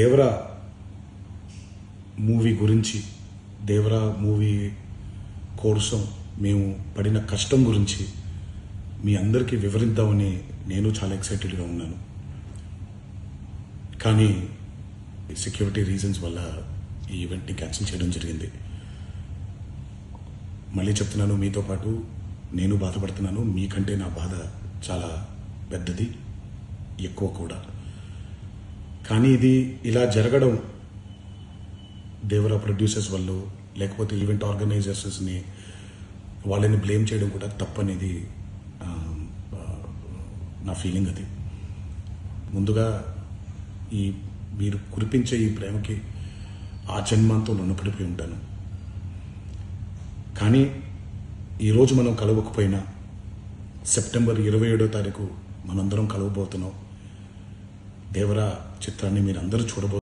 Devara movie గురించి, Devara movie కోసం మేము పడిన కష్టం గురించి మీ అందరికీ వివరిద్దామని నేను చాలా ఎక్సైటెడ్గా ఉన్నాను. కానీ సెక్యూరిటీ రీజన్స్ వల్ల ఈ ఈవెంట్ని క్యాన్సిల్ చేయడం జరిగింది. మళ్ళీ చెప్తున్నాను, మీతో పాటు నేను బాధపడుతున్నాను. మీకంటే నా బాధ చాలా పెద్దది, ఎక్కువ కూడా. కానీ ఇది ఇలా జరగడం దేవరా ప్రొడ్యూసర్స్ వల్ల, లేకపోతే ఈవెంట్ ఆర్గనైజర్స్ని వాళ్ళని బ్లేమ్ చేయడం కూడా తప్పనేది నా ఫీలింగ్. అది ముందుగా మీరు కురిపించే ఈ ప్రేమకి ఆ జన్మాంతో రుణపడిపోయి ఉంటాను. కానీ ఈరోజు మనం కలవకపోయినా సెప్టెంబర్ 27వ తారీఖు మనందరం కలవబోతున్నాం. దేవరా చిత్రాన్ని మీరు అందరూ చూడబోతున్నారు.